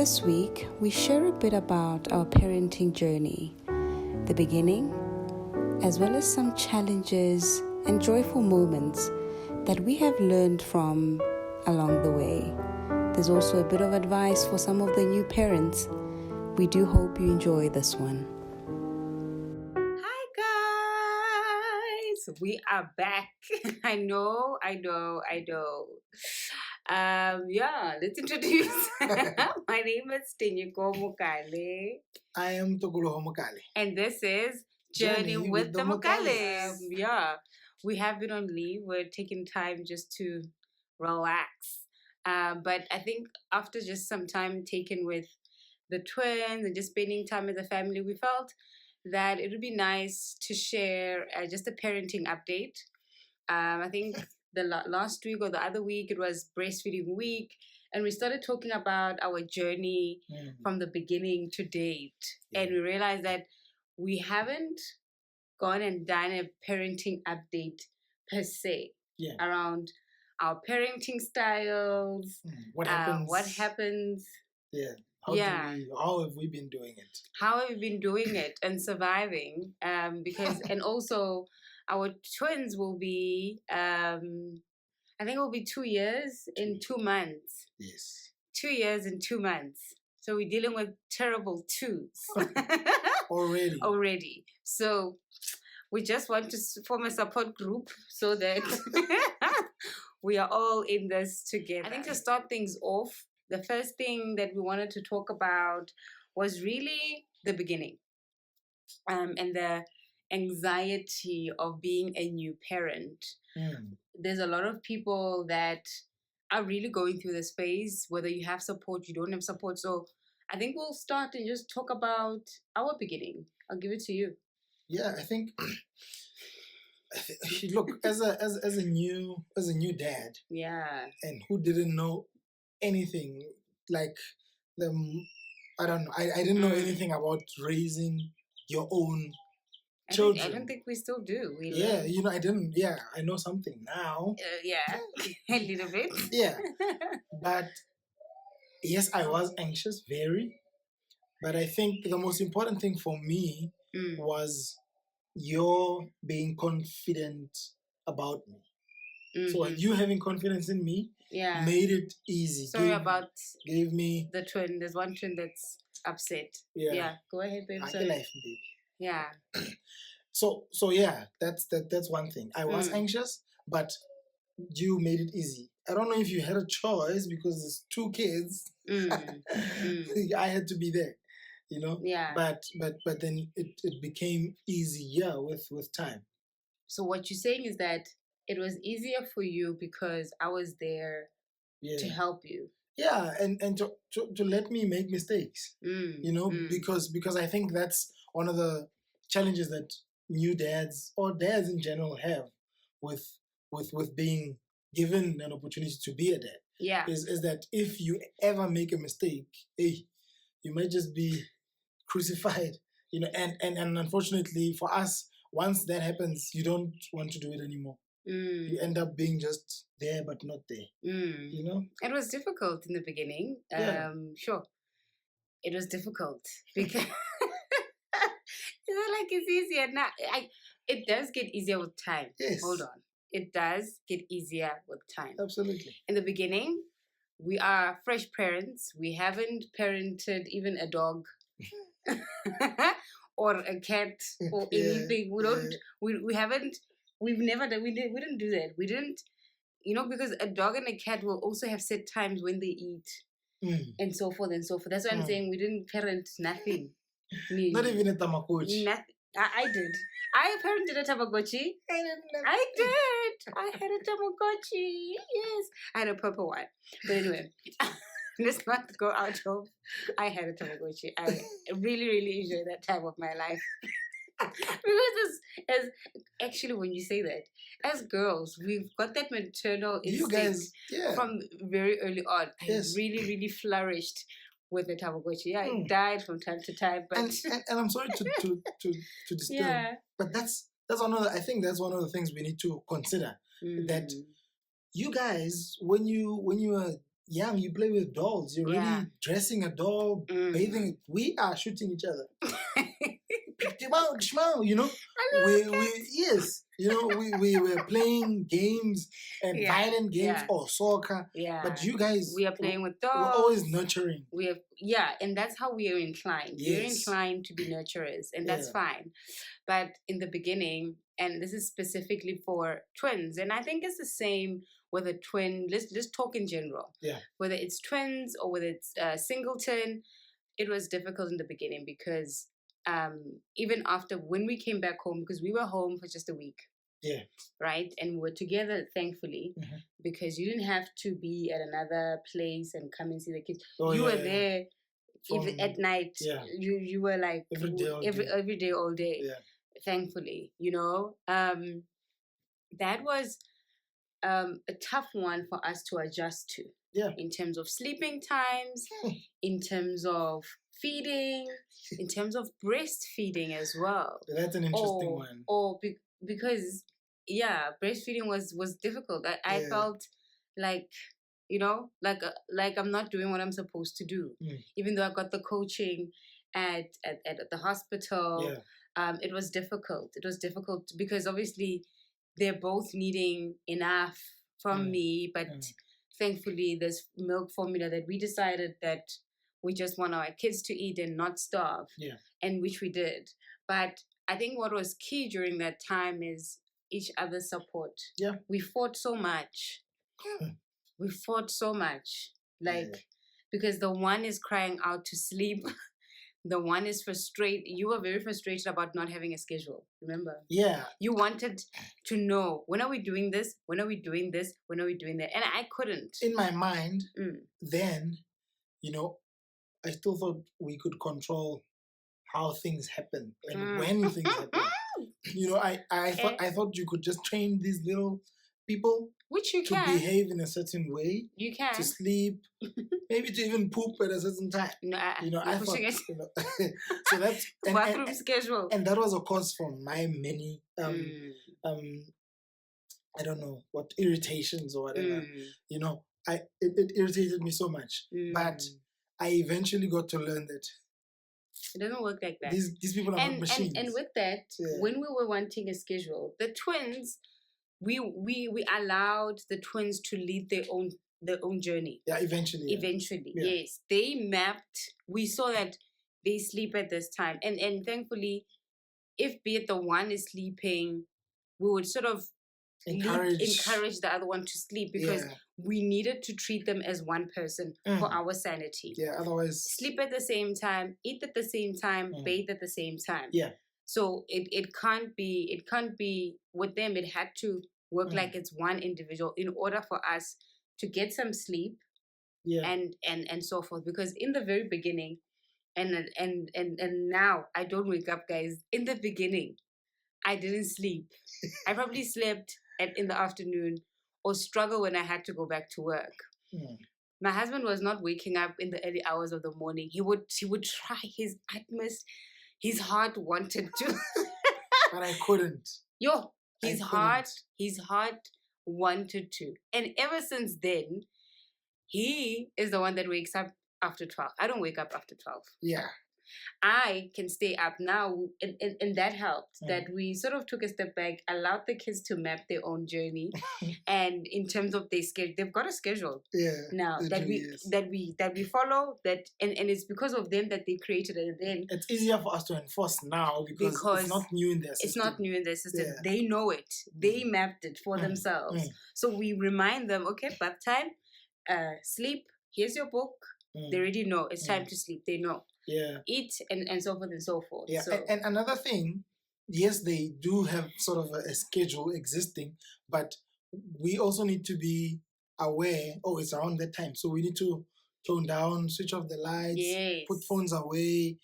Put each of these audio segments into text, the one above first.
this week, we share a bit about our parenting journey, the beginning, as well as some challenges and joyful moments that we have learned from along the way. There's also a bit of advice for some of the new parents. We do hope you enjoy this one. Hi guys, we are back. I know. Let's introduce. My name is Mokale. I am Mokale. And this is Journey with the Mokales. We have been on leave. We're taking time just to relax. But I think after just some time taken with the twins and just spending time with the family, we felt that it would be nice to share just a parenting update. I think the last week or the other week, it was breastfeeding week. And we started talking about our journey from the beginning to date. Yeah. And we realized that we haven't gone and done a parenting update per se around our parenting styles. What happens. Yeah. How have we been doing it? How have we been doing it and surviving? Because and also our twins will be I think it will be 2 years in 2 months. Yes. 2 years in 2 months. So we're dealing with terrible twos. Already. So we just want to form a support group so that we are all in this together. I think to start things off, the first thing that we wanted to talk about was really the beginning and the anxiety of being a new parent. There's a lot of people that are really going through this phase, whether you have support, you don't have support. So I think we'll start and just talk about our beginning. I'll give it to you. Yeah, I think look, as a new dad, and who didn't know anything, like I don't know, I didn't know anything about raising your own children. I don't think we still do. I didn't. Yeah, I know something now. A little bit. Yeah, but yes, I was anxious, very. But I think the most important thing for me was your being confident about me. So you having confidence in me made it easy. Gave me the twin. There's one twin that's upset. Yeah. Go ahead, babe. Sorry. Life, baby. Yeah. So yeah, that's one thing. I was anxious, but you made it easy. I don't know if you had a choice because there's 2 kids. I had to be there, Yeah. But then it became easier with time. So what you're saying is that it was easier for you because I was there to help you. Yeah, and to let me make mistakes. Because I think that's one of the challenges that new dads or dads in general have with being given an opportunity to be a dad. Yeah. Is that if you ever make a mistake, you might just be crucified. And unfortunately for us, once that happens, you don't want to do it anymore. You end up being just there but not there. It was difficult in the beginning. Sure. It was difficult because it's not like it's easier now. It does get easier with time. Yes. Hold on. It does get easier with time. Absolutely. In the beginning, we are fresh parents. We haven't parented even a dog or a cat or anything. We don't. We haven't. We've never done. We didn't do that. We didn't. Because a dog and a cat will also have set times when they eat and so forth and so forth. That's why I'm saying we didn't parent nothing. Not even a Tamagotchi. Nothing. I did. I parented a Tamagotchi. I did. I had a Tamagotchi. Yes. I had a purple one. But anyway, let's not go out of. I had a Tamagotchi. I really, really enjoyed that time of my life. Because as actually, when you say that, as girls, we've got that maternal instinct from very early on. I really, really flourished with the Tamagotchi. It died from time to time, but and I'm sorry to disturb, but that's one of the, I think that's one of the things we need to consider, that you guys, when you were young, you play with dolls. You're already dressing a doll, bathing. We are shooting each other. You know, we were playing games and violent games or soccer. But you guys, we are playing with dolls. We're always nurturing. And that's how we are inclined. We're inclined to be nurturers, and that's fine. But in the beginning, and this is specifically for twins, and I think it's the same with a twin. Let's talk in general. Yeah. Whether it's twins or whether it's singleton, it was difficult in the beginning because even after when we came back home, because we were home for just a week. Yeah. Right? And we were together, thankfully, because you didn't have to be at another place and come and see the kids. You were there even at night. Yeah. You were like every day, all day. Yeah. Thankfully, you know. That was a tough one for us to adjust to. Yeah. In terms of sleeping times, in terms of feeding, in terms of breastfeeding as well. That's an interesting one. Because breastfeeding was difficult. I felt like, you know, like I'm not doing what I'm supposed to do. Even though I got the coaching at the hospital, it was difficult. It was difficult because obviously they're both needing enough from me, but thankfully there's milk formula that we decided that we just want our kids to eat and not starve, and which we did. But I think what was key during that time is each other's support. Yeah. We fought so much. We fought so much. Because the one is crying out to sleep. The one is frustrated. You were very frustrated about not having a schedule, remember? Yeah. You wanted to know, when are we doing this? When are we doing this? When are we doing that? And I couldn't. In my mind, then, you know, I still thought we could control how things happen and when things happen. You know, I thought you could just train these little people, which you to behave in a certain way. You can to sleep, maybe to even poop at a certain time. No, you know, I thought. You know, so that's bathroom schedule, and that was a cause for my many I don't know what irritations or whatever. You know, it irritated me so much, but I eventually got to learn that it doesn't work like that. These people are not machines. And with that, when we were wanting a schedule, the twins, we allowed the twins to lead their own journey. Yeah, eventually. Yes. They mapped. We saw that they sleep at this time. And thankfully, if be it the one is sleeping, we would sort of encourage the other one to sleep because we needed to treat them as one person for our sanity. Yeah, otherwise sleep at the same time, eat at the same time, bathe at the same time. Yeah. So it can't be with them. It had to work like it's one individual in order for us to get some sleep. Yeah. And so forth. Because in the very beginning, and now I don't wake up, guys. In the beginning, I didn't sleep. I probably slept in the afternoon or struggle when I had to go back to work. My husband was not waking up in the early hours of the morning. He would try his utmost. His heart wanted to. But I couldn't. His heart wanted to. And ever since then, he is the one that wakes up after 12. I don't wake up after 12. Yeah. I can stay up now, and that helped. That we sort of took a step back, allowed the kids to map their own journey, and in terms of their schedule, they've got a schedule. Yeah, now that we follow that, and it's because of them that they created it. Then it's easier for us to enforce now because it's not new in their system. It's not new in their system. Yeah. They know it. They mapped it for themselves. So we remind them, okay, bath time, sleep. Here's your book. They already know it's time to sleep. They know. Yeah. Eat and so forth and so forth. Yeah. So. And another thing, yes, they do have sort of a schedule existing, but we also need to be aware, it's around that time. So we need to tone down, switch off the lights, put phones away,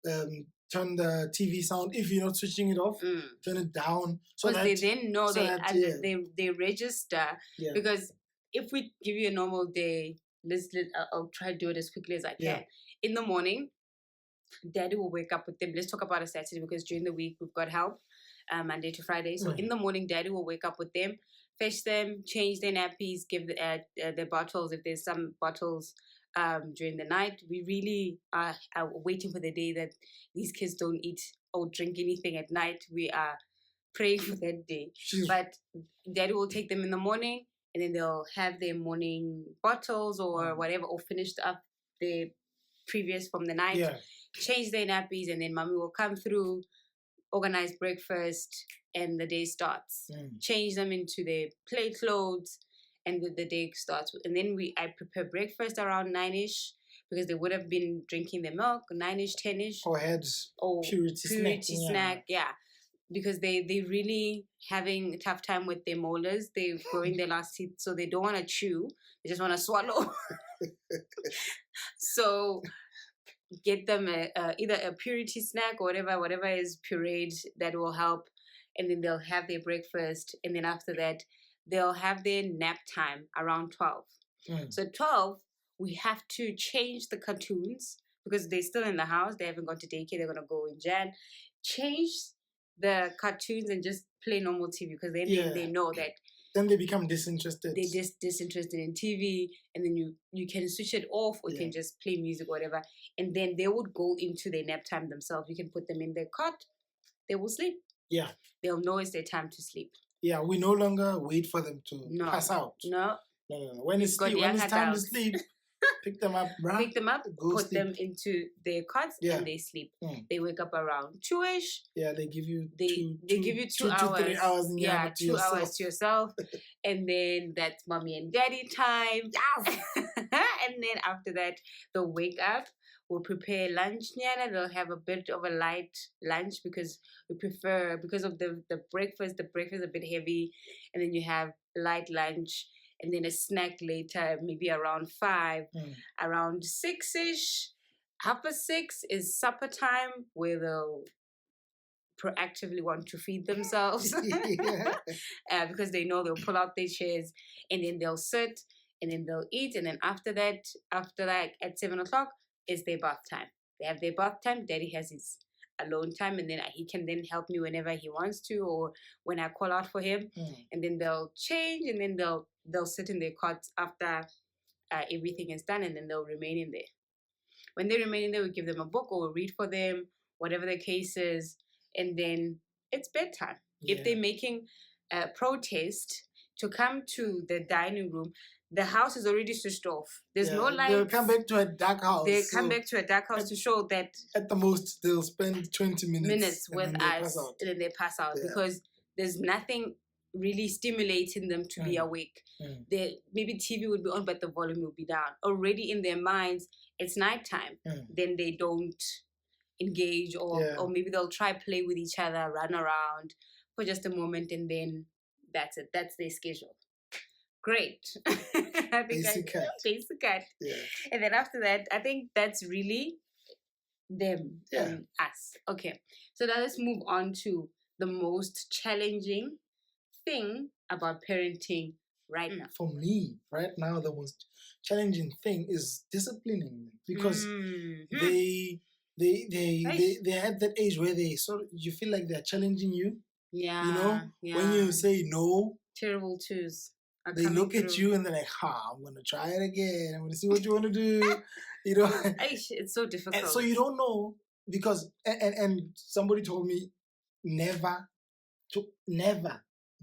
turn the TV sound. If you're not switching it off, turn it down. So that they then know they register. Yeah. Because if we give you a normal day, I'll try to do it as quickly as I can. Yeah. In the morning, Daddy will wake up with them. Let's talk about a Saturday because during the week we've got help, Monday to Friday. So in the morning, Daddy will wake up with them, fetch them, change their nappies, give the bottles if there's some bottles during the night. We really are waiting for the day that these kids don't eat or drink anything at night. We are praying for that day. But Daddy will take them in the morning, and then they'll have their morning bottles or whatever, or finished up their previous from the night, change their nappies, and then Mommy will come through, organize breakfast, and the day starts. Change them into their play clothes, and the day starts. And then I prepare breakfast around 9ish, because they would have been drinking their milk 9ish, 10ish, or had purity snack. Because they really having a tough time with their molars. They're growing their last teeth, so they don't want to chew. They just want to swallow. So get them either a purity snack or whatever is pureed that will help, and then they'll have their breakfast, and then after that they'll have their nap time around 12. So 12 we have to change the cartoons, because they're still in the house, they haven't gone to daycare, they're going to go in Jan. Change the cartoons and just play normal TV, because then they know that then they become disinterested. They're just disinterested in TV, and then you can switch it off, or you can just play music or whatever, and then they would go into their nap time themselves. You can put them in their cot, they will sleep. They'll know it's their time to sleep. We no longer wait for them to pass out. No. When it's time to sleep, pick them up, put sleep. Them into their cots, and they sleep. They wake up around 2ish. They give you they give you 2 hours. 2 to 3 hours. 2 hours to yourself, and then that's Mommy and Daddy time. And then after that, they'll wake up. We'll prepare lunch. They'll have a bit of a light lunch, because we prefer, because of the breakfast. The breakfast is a bit heavy, and then you have light lunch, and then a snack later, maybe around 5, around 6ish. 6:30 is supper time, where they'll proactively want to feed themselves, because they know they'll pull out their chairs, and then they'll sit, and then they'll eat, and then after that at 7 o'clock is their bath time. They have their bath time. Daddy has his alone time, and then he can then help me whenever he wants to, or when I call out for him, and then they'll change, and then they'll sit in their cots after everything is done, and then they'll remain in there. When they remain in there, we give them a book, or we read for them, whatever the case is, and then it's bedtime. If they're making a protest to come to the dining room, the house is already switched off. There's no lights. They'll come back to a dark house. They come back to a dark house to show that at the most they'll spend 20 minutes with us, and then they pass out, because there's nothing really stimulating them to be awake. Maybe TV would be on, but the volume will be down. Already in their minds, it's nighttime. Then they don't engage, or maybe they'll try play with each other, run around for just a moment, and then that's it. That's their schedule. Great. Basic cut. And then after that, I think that's really them and us. Okay, so now let's move on to the most challenging thing about parenting right now. For me, right now, the most challenging thing is disciplining them, because they had that age where you feel like they're challenging you. When you say no, terrible twos. They look at you and they're like, I'm going to try it again. I'm going to see what you want to do. It's so difficult. And so you don't know, because, and somebody told me never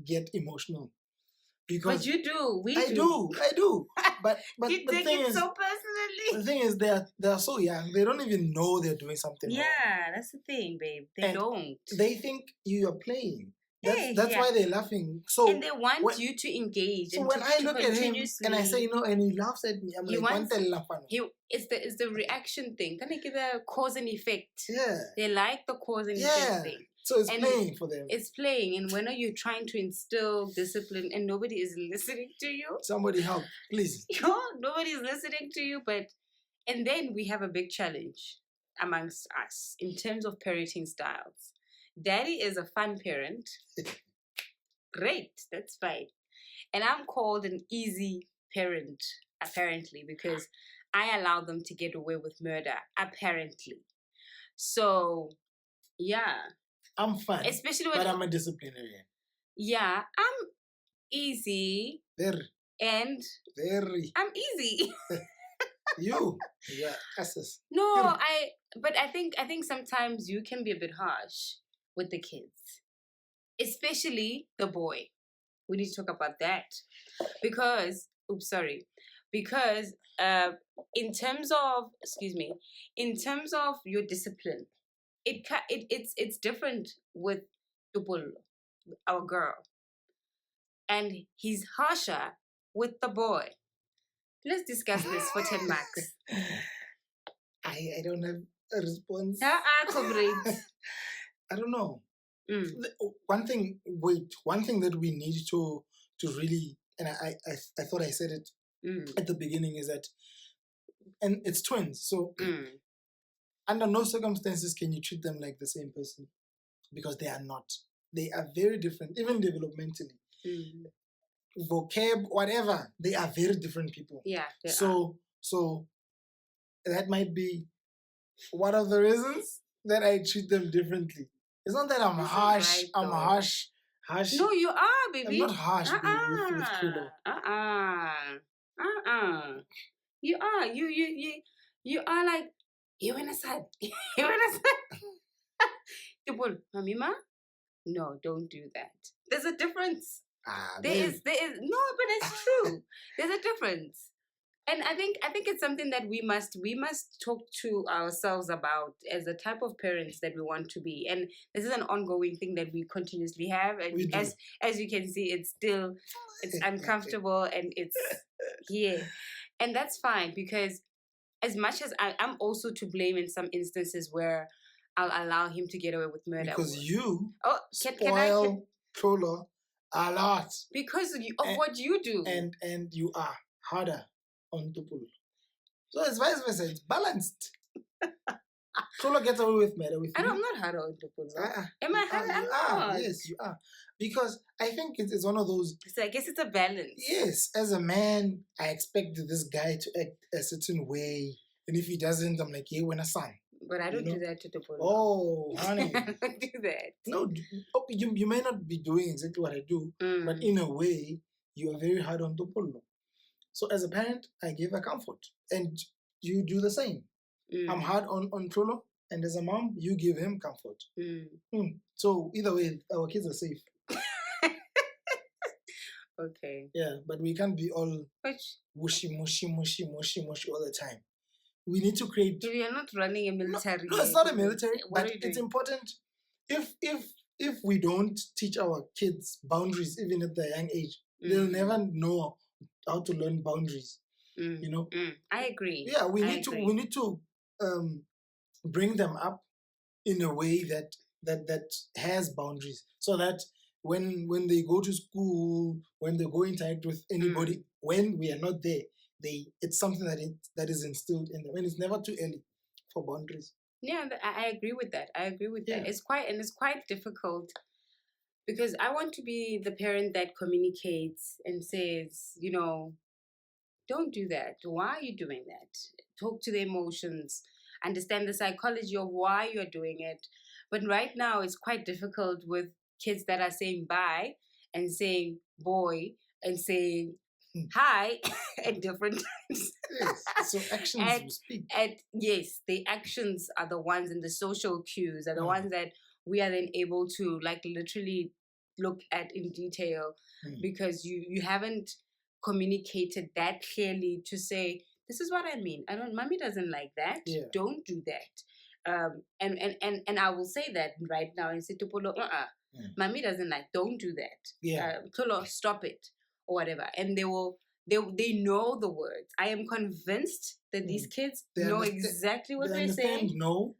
get emotional. Because but you do. I do. But you take it so personally. The thing is, they're so young. They don't even know they're doing something wrong. That's the thing, babe. They don't. They think you are playing. That's why they're laughing. So and they want you to engage. So when I look at him and I say no, and he laughs at me, I'm like, it's the reaction thing. Kind of give a cause and effect. Yeah. They like the cause and effect thing. So it's playing for them. It's playing. And when are you trying to instill discipline and nobody is listening to you? Somebody help, please. Nobody is listening to you. And then we have a big challenge amongst us in terms of parenting styles. Daddy is a fun parent. Great, that's fine. And I'm called an easy parent, apparently, because I allow them to get away with murder, apparently. So, yeah. I'm fun, especially but I'm a disciplinarian. Yeah, easy, Very. and Very. I'm easy. Yeah, access. No, but I think sometimes you can be a bit harsh with the kids, especially the boy. We need to talk about that because, because in terms of, your discipline, it's different with Tupul, our girl, and he's harsher with the boy. Let's discuss this for 10 marks. I don't have a response. Comrade. I don't know. One thing that we need to really, and I thought I said it at the beginning, is that, and it's twins, so under no circumstances can you treat them like the same person, because they are not. They are very different, even developmentally. Vocab, whatever, they are very different people. Yeah. So that might be one of the reasons that I treat them differently. It's not that I'm harsh. Right, I'm harsh. No, you are, baby. I'm not harsh, baby, with Kulo. You are. You are like, you went aside. Mamima? No, don't do that. There's a difference. There is no, but it's true. There's a difference. And I think it's something that we must talk to ourselves about as the type of parents that we want to be. And this is an ongoing thing that we continuously have. And as you can see, it's uncomfortable and it's here. And that's fine, because as much as I'm also to blame in some instances where I'll allow him to get away with murder. Because you spoil Trollo a lot. Because of what you do. And you are harder on Tupul. So it's vice versa. It's balanced. Trollo gets away with murder with you. I'm not harder on Tupul. Am I harder? I'm not. Yes, you are. Because I think it's one of those... So I guess it's a balance. Yes. As a man, I expect this guy to act a certain way. And if he doesn't, I'm like, hey, when a son. But I don't do that to Tupul. Oh, honey. I don't do that. No, you may not be doing exactly what I do, but in a way, you are very hard on Tupul. So as a parent, I give her comfort. And you do the same. I'm hard on Trollo, and as a mom, you give him comfort. So either way, our kids are safe. Okay. Yeah, but we can't be all mushy all the time. We need to create... You're not running a military. No, it's not a military, but it's important. If we don't teach our kids boundaries, even at the young age, they'll never know how to learn boundaries. You know? I agree. Yeah, we need to bring them up in a way that has boundaries, so that when they go to school, when they go interact with anybody, when we are not there, it's something that is instilled in them, and it's never too early for boundaries. Yeah, I agree with that. That. It's quite difficult, because I want to be the parent that communicates and says, don't do that. Why are you doing that? Talk to the emotions, understand the psychology of why you're doing it. But right now, it's quite difficult with kids that are saying bye and saying boy and saying hi at different times. Yes, so actions will speak. Yes, the actions are the ones, and the social cues are the ones that we are then able to literally look at in detail, because you haven't communicated that clearly to say, this is what I mean. Mommy doesn't like that. Yeah. Don't do that. And I will say that right now and say to Polo, Mommy doesn't like, don't do that. Yeah. Polo, stop it, or whatever. And they know the words. I am convinced that these kids know exactly what they're saying. No.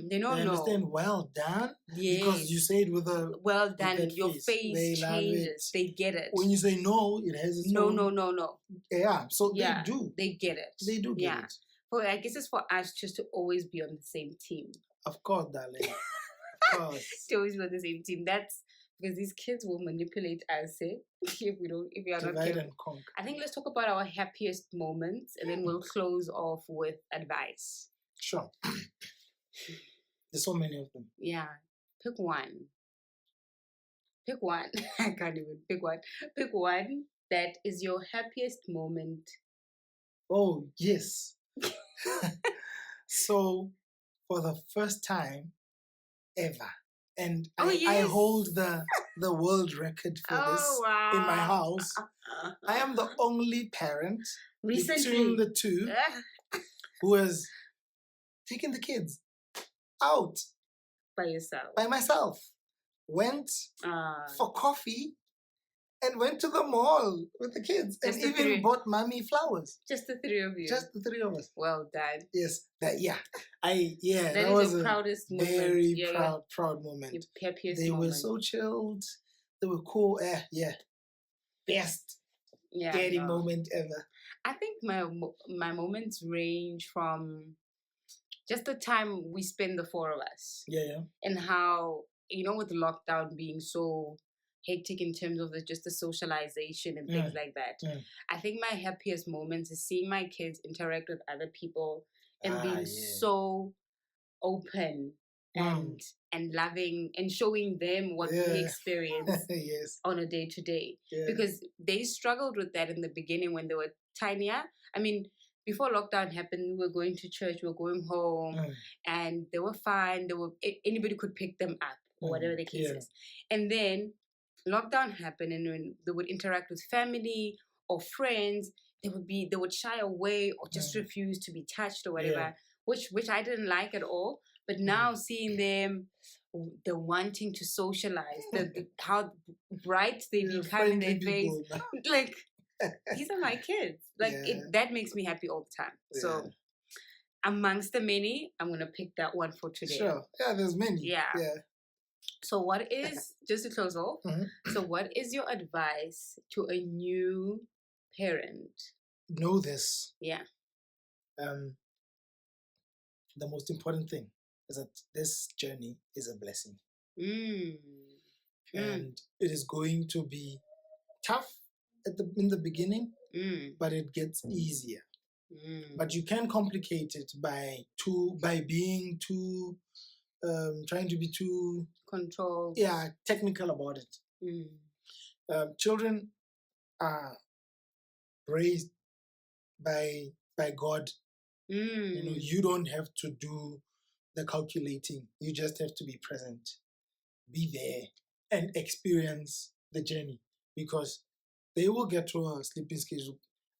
They know they understand well done. Yes. Because you say it with a well done. Your face changes. They get it. When you say no, it has its no. Yeah. So they do. They get it. They do get it. Well, I guess it's for us just to always be on the same team. Of course, darling. Of course. To always be on the same team. That's because these kids will manipulate us, if we are not careful. And conquer. I think let's talk about our happiest moments, and then we'll close off with advice. Sure. There's so many of them. Yeah. Pick one. Pick one. I can't even pick one. Pick one that is your happiest moment. Oh, yes. So, for the first time ever, and I hold the world record for this in my house. I am the only parent between the two who has taken the kids out by myself. Went for coffee and went to the mall with the kids and even bought mommy flowers. Just the three of you. Just the three of us. Well done. Yes, that was the proudest moment. Very proud moment. Your happiest they moment. Were so chilled. They were cool. Best daddy moment ever. I think my moments range from just the time we spend, the four of us. Yeah. And how, with lockdown being so hectic in terms of just the socialization and things like that. I think my happiest moments is seeing my kids interact with other people and being so open and loving and showing them what we experience on a day-to-day. Because they struggled with that in the beginning when they were tinier. I mean, before lockdown happened, we were going to church, we were going home, and they were fine. Anybody could pick them up or whatever the case is. And then lockdown happened, and when they would interact with family or friends, they would shy away or just refuse to be touched or whatever, which I didn't like at all. But now seeing them, the wanting to socialize, how bright they become in their face, like these are my kids. Like that makes me happy all the time. So amongst the many, I'm gonna pick that one for today. Sure. Yeah, there's many. Yeah. So what is, just to close off, so what is your advice to a new parent? Know this. Yeah. The most important thing is that this journey is a blessing. And it is going to be tough in the beginning, but it gets easier. But you can complicate it by being too trying to be too controlled, technical about it. Children are raised by God. You don't have to do the calculating. You just have to be present, be there, and experience the journey, because they will get to a sleeping schedule.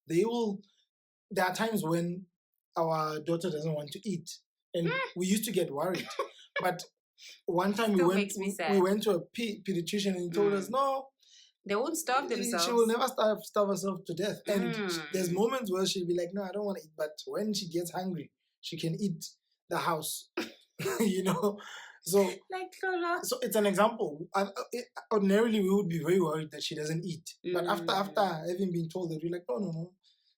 There are times when our daughter doesn't want to eat, and we used to get worried. But one time we went to a pediatrician, and he told us, no, they won't starve themselves. She will never starve herself to death. And there's moments where she'll be like, no, I don't want to eat. But when she gets hungry, she can eat the house. So like Lola. So it's an example. Ordinarily, we would be very worried that she doesn't eat. But after having been told that, we're like, no.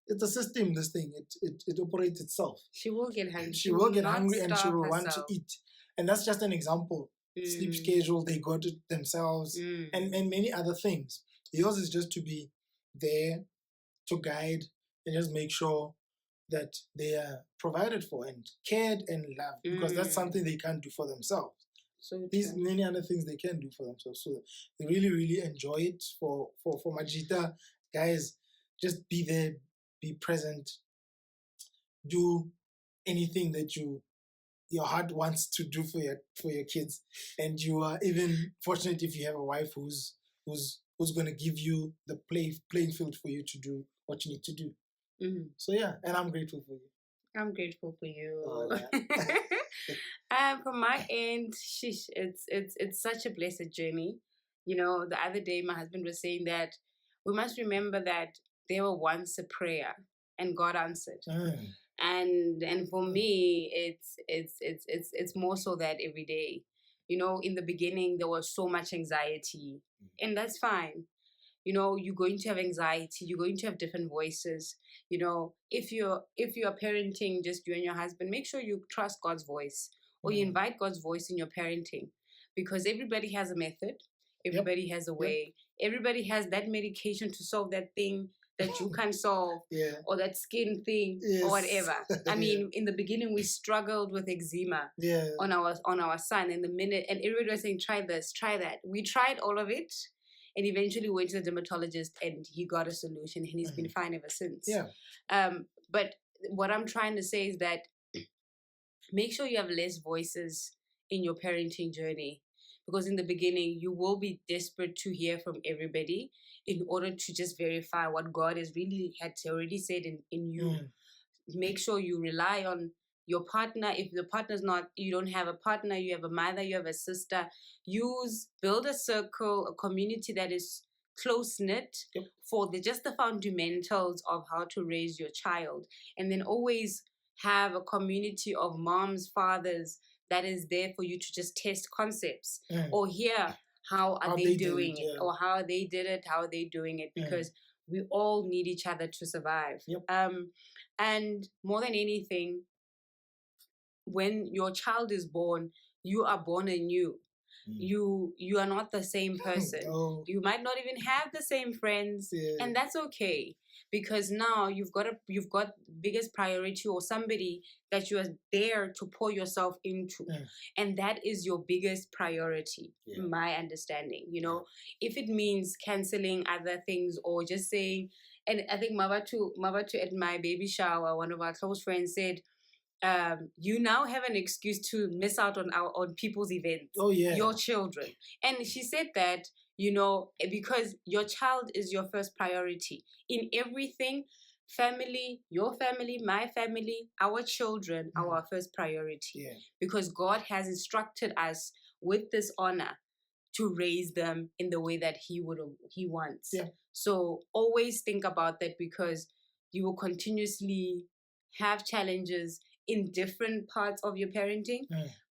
It's a system, this thing. It operates itself. She will get hungry. She will get hungry and she will want to eat. And that's just an example. Sleep schedule, they got it themselves, and many other things. Yours is just to be there to guide and just make sure that they are provided for and cared and loved, because that's something they can't do for themselves. So these many other things they can do for themselves. So they really, really enjoy it. For Majita, guys, just be there, be present, do anything that your heart wants to do for your kids, and you are even fortunate if you have a wife who's going to give you the playing field for you to do what you need to do. So and I'm grateful for you. I'm grateful for you. Oh, yeah. From my end, it's such a blessed journey. The other day my husband was saying that we must remember that there were once a prayer and God answered. And for me, it's more so that every day, in the beginning there was so much anxiety, and that's fine. You're going to have anxiety. You're going to have different voices. If you're parenting just you and your husband, make sure you trust God's voice, or you invite God's voice in your parenting, because everybody has a method. Everybody has a way. Everybody has that medication to solve that thing that you can solve, or that skin thing, or whatever. I mean, in the beginning we struggled with eczema on our son. In the minute, and everybody was saying, try this, try that. We tried all of it, and eventually went to the dermatologist, and he got a solution, and he's been fine ever since. But what I'm trying to say is that make sure you have less voices in your parenting journey, because in the beginning you will be desperate to hear from everybody in order to just verify what God has really had already said in you. Make sure you rely on your partner. If the partner's not, you don't have a partner, you have a mother, you have a sister, build a circle, a community that is close-knit for just the fundamentals of how to raise your child. And then always have a community of moms, fathers that is there for you to just test concepts or hear how they doing it, or how they did it, how they doing it, because we all need each other to survive. And more than anything, when your child is born, you are born anew. You are not the same person. You might not even have the same friends, and that's okay, because now you've got biggest priority, or somebody that you are there to pour yourself into, and that is your biggest priority. My understanding, if it means canceling other things or just saying, and I think Mabatu at my baby shower, one of our close friends said, you now have an excuse to miss out on people's events. Your children. And she said that, because your child is your first priority in everything. Family, your family, my family, our children are our first priority, because God has instructed us with this honor to raise them in the way that He wants. So always think about that, because you will continuously have challenges in different parts of your parenting.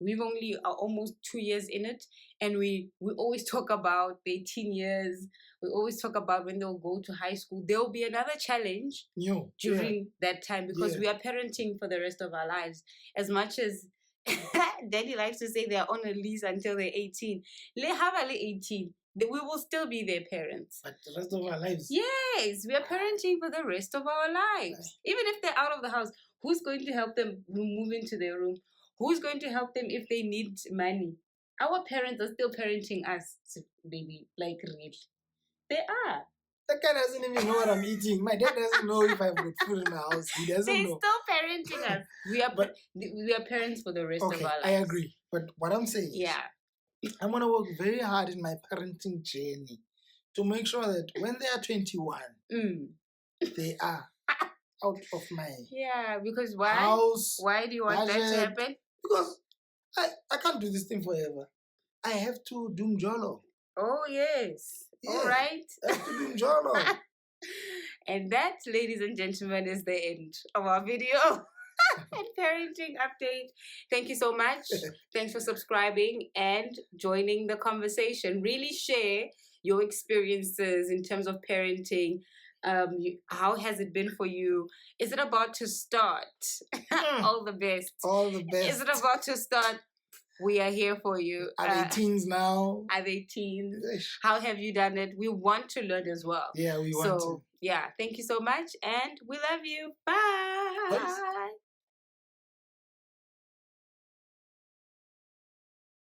We've only are almost 2 years in it, and we always talk about the 18 years. We always talk about when they'll go to high school. There will be another challenge during that time, because we are parenting for the rest of our lives. As much as Daddy likes to say they're on a lease until they're 18. Le have 18. We will still be their parents. But the rest of our lives. Yes, we are parenting for the rest of our lives. Even if they're out of the house, who's going to help them move into their room? Who's going to help them if they need money? Our parents are still parenting us, baby. Like, really. They are. That guy doesn't even know what I'm eating. My dad doesn't know if I've got food in the house. He doesn't know. They're still parenting us. We are parents for the rest of our lives. I agree. But what I'm saying is, I'm going to work very hard in my parenting journey to make sure that when they are 21, they are out of my because why? House. Why do you want that to happen? Because I can't do this thing forever. I have to do mjolo. Oh, yes. All right. I have to do mjolo. And that, ladies and gentlemen, is the end of our video. And parenting update. Thank you so much. Thanks for subscribing and joining the conversation. Really share your experiences in terms of parenting. How has it been for you? Is it about to start? All the best. All the best. Is it about to start? We are here for you. Are they teens now? Are they teens? How have you done it? We want to learn as well. Yeah, we want to. Yeah, thank you so much, and we love you. Bye.